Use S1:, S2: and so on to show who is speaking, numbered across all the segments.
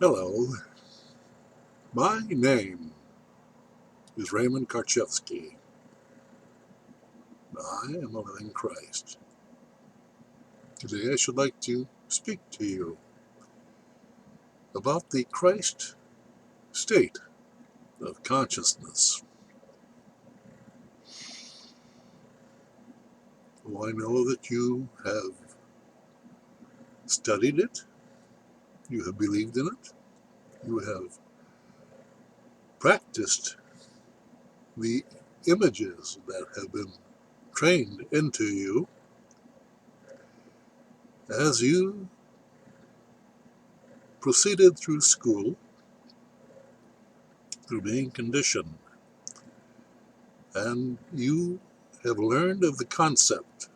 S1: Hello, my name is Raymond Karchevsky. I am a living Christ. Today I should like to speak to you about the Christ state of consciousness. Oh, I know that you have studied it, you have believed in it, you have practiced the images that have been trained into you as you proceeded through school, through being conditioned, and you have learned of the concept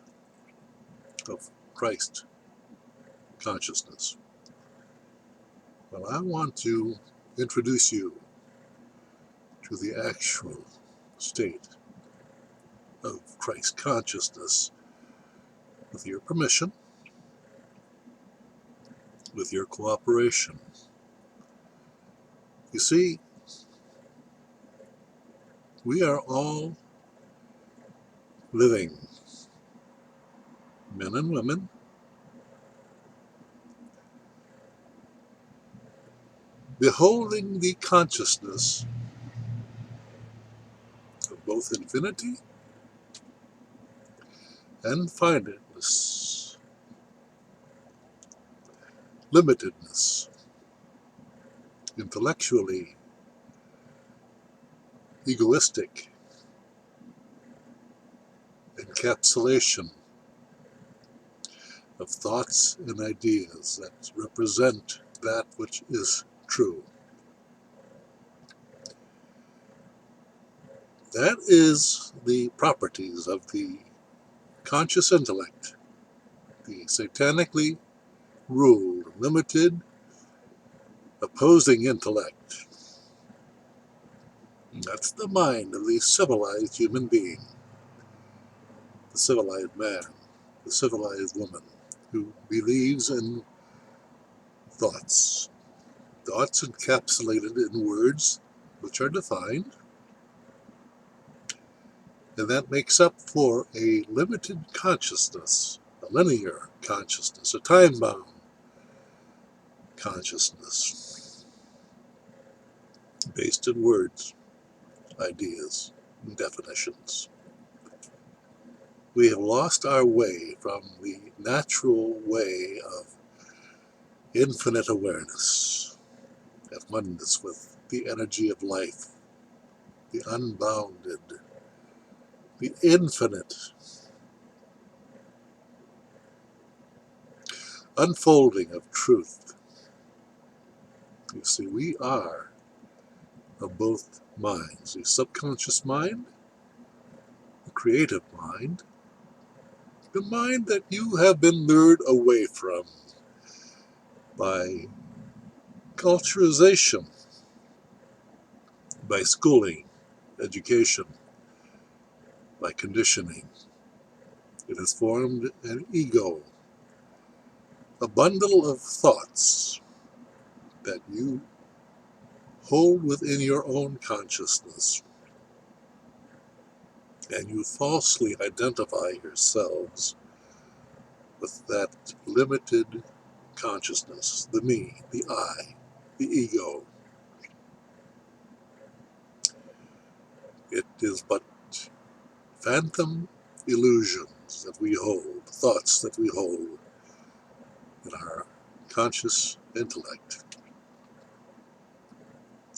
S1: of Christ consciousness. Well, I want to introduce you to the actual state of Christ consciousness with your permission, with your cooperation. You see, we are all living men and women beholding the consciousness of both infinity and finiteness, limitedness, intellectually egoistic encapsulation of thoughts and ideas that represent that which is true. That is the properties of the conscious intellect, the satanically ruled, limited, opposing intellect. And that's the mind of the civilized human being, the civilized man, the civilized woman, who believes in thoughts. Thoughts encapsulated in words which are defined, and that makes up for a limited consciousness, a linear consciousness, a time-bound consciousness, based in words, ideas, and definitions. We have lost our way from the natural way of infinite awareness, at oneness with the energy of life, the unbounded, the infinite unfolding of truth. You see, we are of both minds, the subconscious mind, the creative mind, the mind that you have been lured away from by culturization, by schooling, education, by conditioning. It has formed an ego, a bundle of thoughts that you hold within your own consciousness, and you falsely identify yourselves with that limited consciousness, the me, the I, the ego. It is but phantom illusions that we hold, thoughts that we hold in our conscious intellect.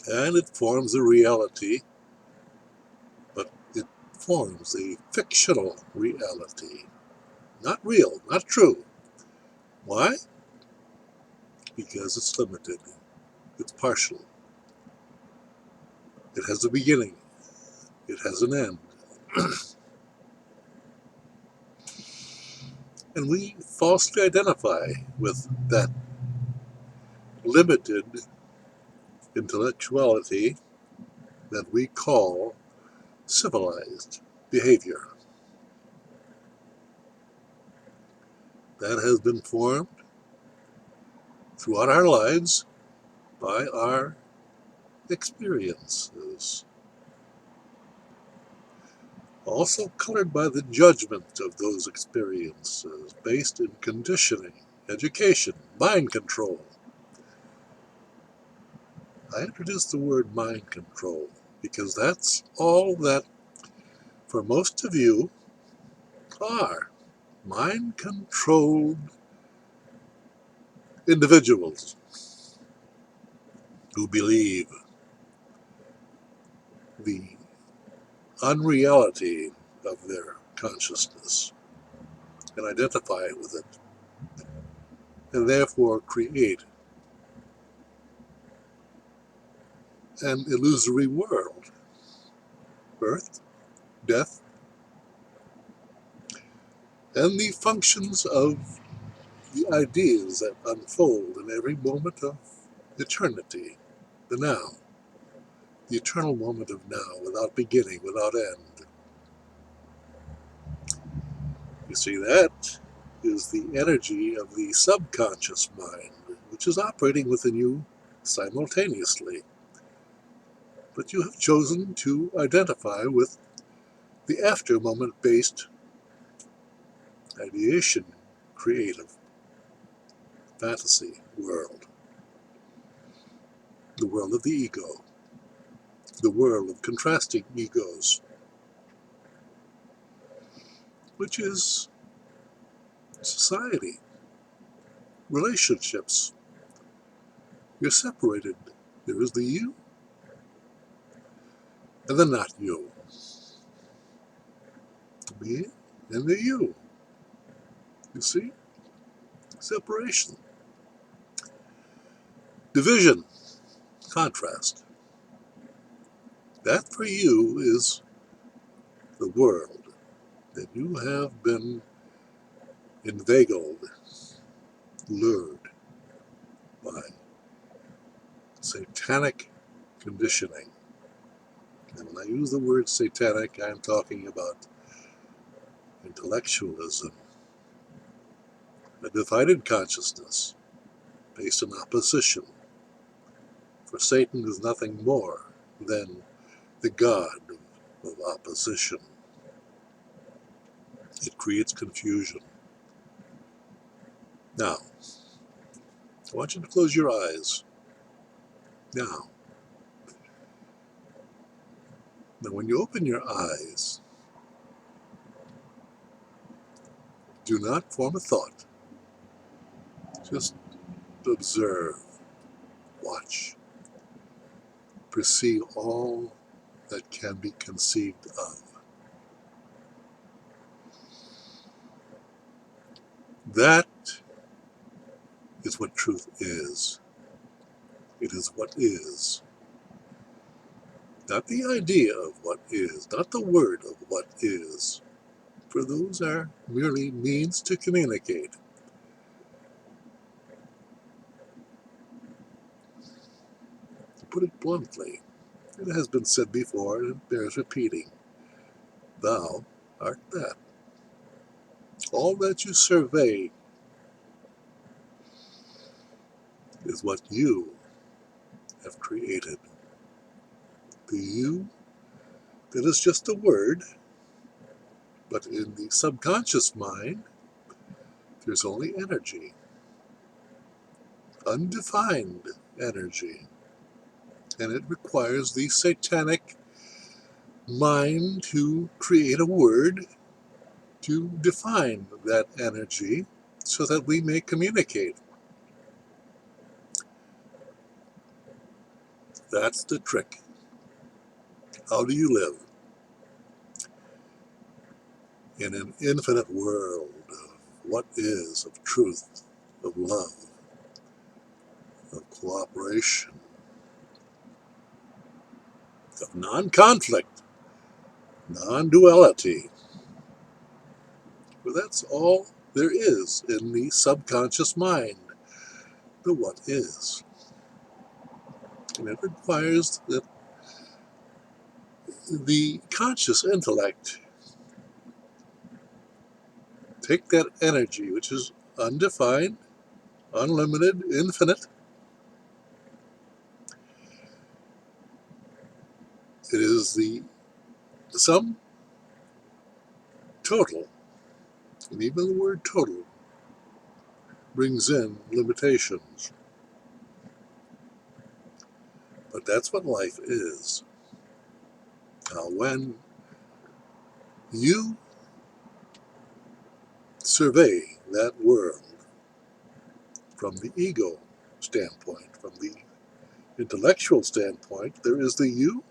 S1: And it forms a reality, but it forms a fictional reality. Not real, not true. Why? Because it's limited. It's partial. It has a beginning. It has an end. And we falsely identify with that limited intellectuality that we call civilized behavior. That has been formed throughout our lives by our experiences, also colored by the judgment of those experiences based in conditioning, education, mind control. I introduced the word mind control because that's all that, for most of you, are mind-controlled individuals who believe the unreality of their consciousness and identify with it, and therefore create an illusory world. Birth, death, and the functions of the ideas that unfold in every moment of eternity, the now, the eternal moment of now, without beginning, without end. You see, that is the energy of the subconscious mind, which is operating within you simultaneously. But you have chosen to identify with the after moment based ideation, creative fantasy world, the world of the ego, the world of contrasting egos, which is society, relationships. You're separated. There is the you and the not you, the me and the you. You see? Separation. Division. Contrast. That for you is the world that you have been inveigled, lured by satanic conditioning. And when I use the word satanic, I'm talking about intellectualism, a divided consciousness based on opposition. For Satan is nothing more than the god of opposition. It creates confusion. Now, I want you to close your eyes. Now, when you open your eyes, do not form a thought. Just observe, watch, perceive all that can be conceived of. That is what truth is. It is what is. Not the idea of what is, not the word of what is, for those are merely means to communicate. To put it bluntly, it has been said before and it bears repeating. Thou art that. All that you survey is what you have created. The you, that is just a word, but in the subconscious mind, there's only energy. Undefined energy. And it requires the satanic mind to create a word to define that energy so that we may communicate. That's the trick. How do you live in an infinite world of what is, of truth, of love, of cooperation, of non-conflict, non-duality? For that's all there is in the subconscious mind, the what is. And it requires that the conscious intellect take that energy, which is undefined, unlimited, infinite, It is the sum total, and even the word total brings in limitations. But that's what life is. Now, when you survey that world from the ego standpoint, from the intellectual standpoint, there is the you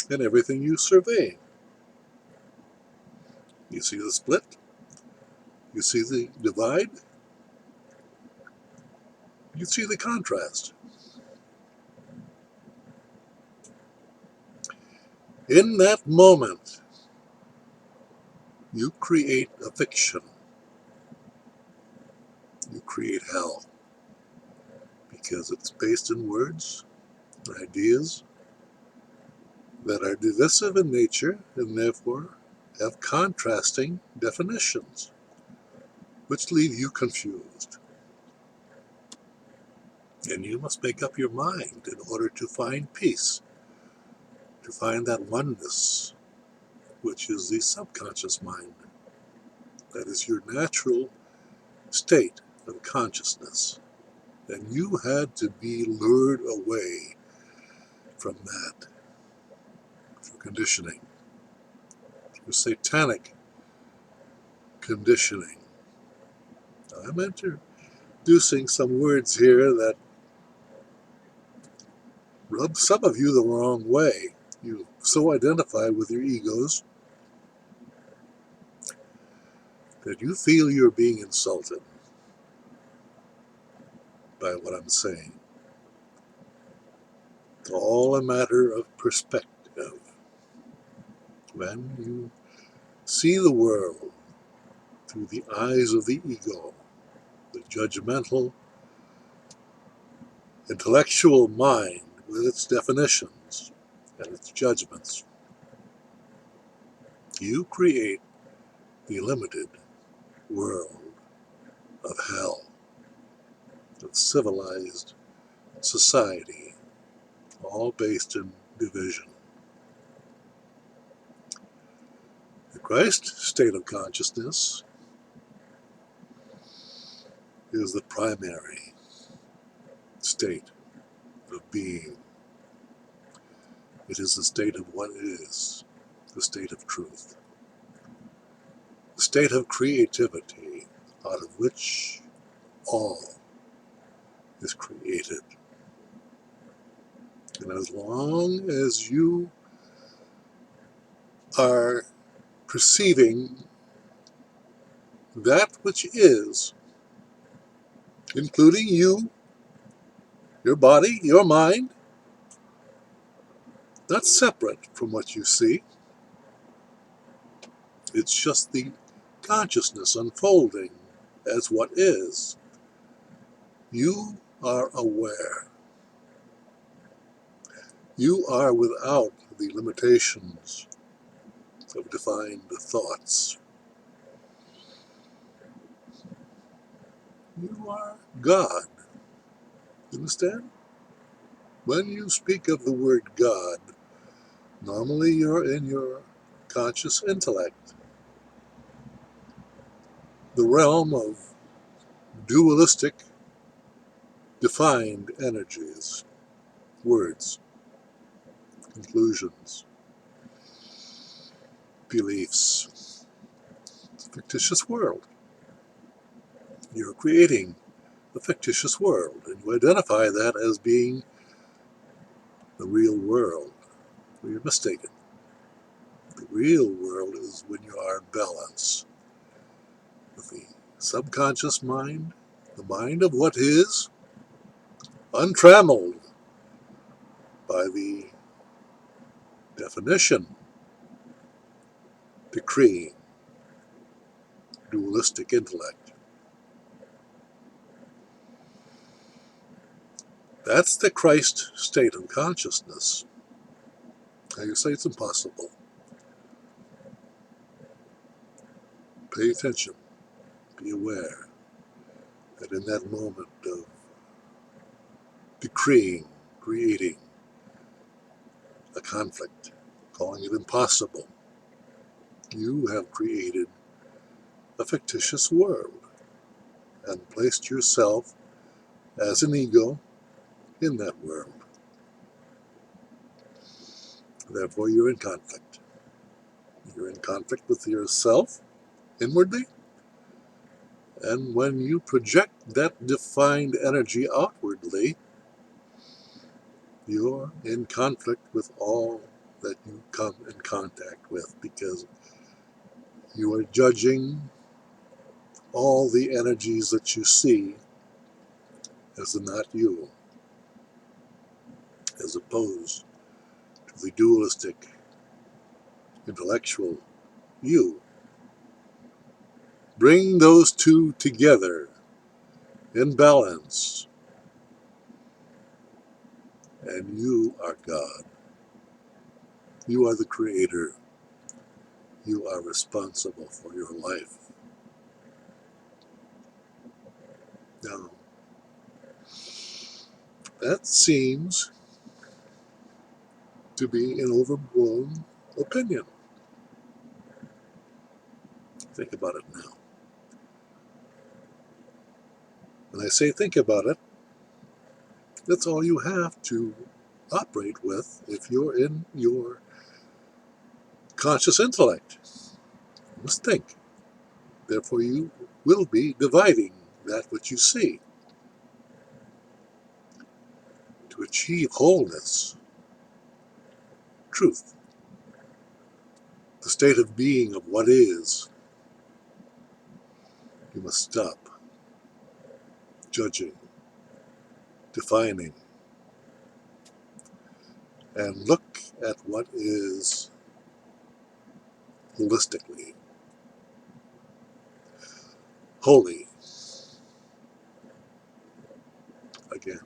S1: and everything you survey. You see the split, you see the divide, you see the contrast. In that moment, you create a fiction. You create hell because it's based in words, ideas that are divisive in nature and therefore have contrasting definitions, which leave you confused. And you must make up your mind in order to find peace, to find that oneness, which is the subconscious mind. That is your natural state of consciousness. And you had to be lured away from that through conditioning, through satanic conditioning. Now, I'm introducing some words here that rub some of you the wrong way. You so identify with your egos that you feel you're being insulted by what I'm saying. It's all a matter of perspective. When you see the world through the eyes of the ego, the judgmental, intellectual mind with its definitions and its judgments, you create the limited world of hell, of civilized society, all based in division. The Christ state of consciousness is the primary state of being. It is the state of what is, the state of truth, the state of creativity out of which all is created. And as long as you are perceiving that which is, including you, your body, your mind, not separate from what you see, it's just the consciousness unfolding as what is. You are aware. You are without the limitations of defined thoughts. You are God. You understand? When you speak of the word God, normally you're in your conscious intellect, the realm of dualistic, defined energies, words, conclusions, beliefs, fictitious world. You're creating a fictitious world, and you identify that as being the real world. Well, you're mistaken. The real world is when you are in balance with the subconscious mind, the mind of what is, untrammeled by the definition, decreeing, dualistic intellect. That's the Christ state of consciousness. Now you say it's impossible. Pay attention. Be aware that in that moment of decreeing, creating a a conflict, calling it impossible. You have created a fictitious world and placed yourself as an ego in that world. Therefore, you're in conflict. You're in conflict with yourself inwardly, and when you project that defined energy outwardly, you're in conflict with all that you come in contact with, because you are judging all the energies that you see as not you, as opposed to the dualistic, intellectual you. Bring those two together in balance, and you are God. You are the creator. You are responsible for your life. Now, that seems to be an overblown opinion. Think about it now. When I say think about it, that's all you have to operate with if you're in your conscious intellect. You must think. Therefore, you will be dividing that which you see. To achieve wholeness, truth, the state of being of what is, you must stop judging, defining, and look at what is holistically, holy. Again,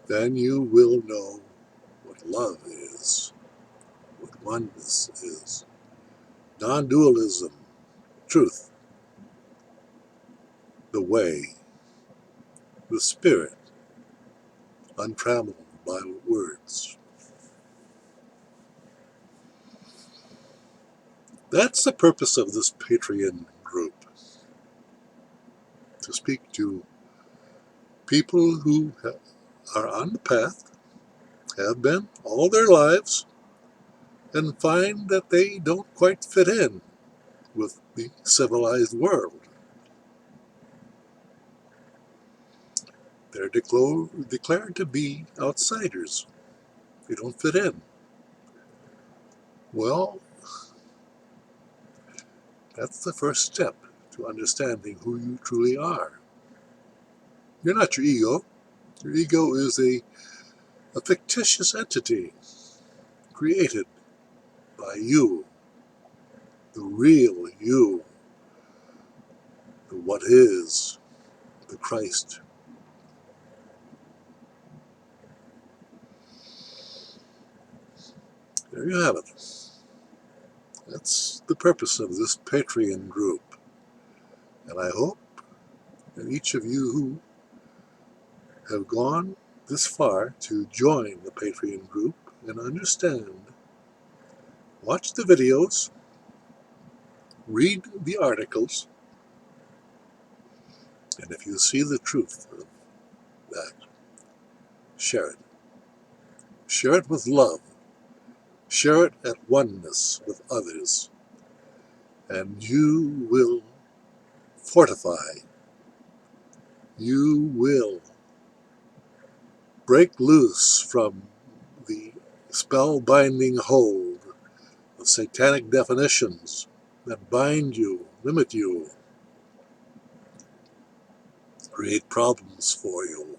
S1: then you will know what love is, what oneness is, non-dualism, truth, the way, the spirit, untrammeled by words. That's the purpose of this Patreon group, to speak to people who are on the path, have been all their lives, and find that they don't quite fit in with the civilized world. They're declared to be outsiders. They don't fit in. Well, that's the first step to understanding who you truly are. You're not your ego. Your ego is a fictitious entity created by you, the real you, the what is, the Christ. There you have it. That's the purpose of this Patreon group. And I hope that each of you who have gone this far to join the Patreon group and understand, watch the videos, read the articles, and if you see the truth of that, share it. Share it with love. Share it at oneness with others. And you will fortify. You will break loose from the spell-binding hold of satanic definitions that bind you, limit you, create problems for you.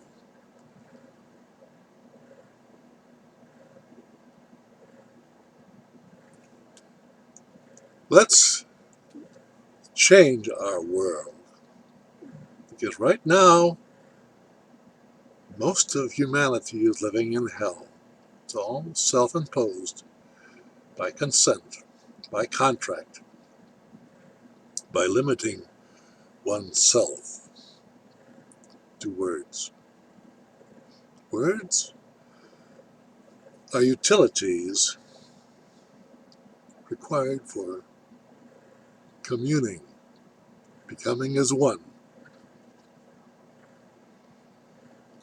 S1: Let's change our world, because right now most of humanity is living in hell. It's all self-imposed, by consent, by contract, by limiting oneself to words. Words are utilities required for communing, becoming as one.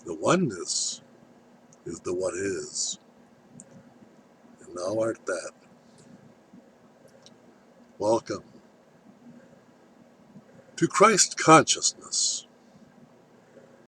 S1: The oneness is the what is, and thou art that. Welcome to Christ consciousness.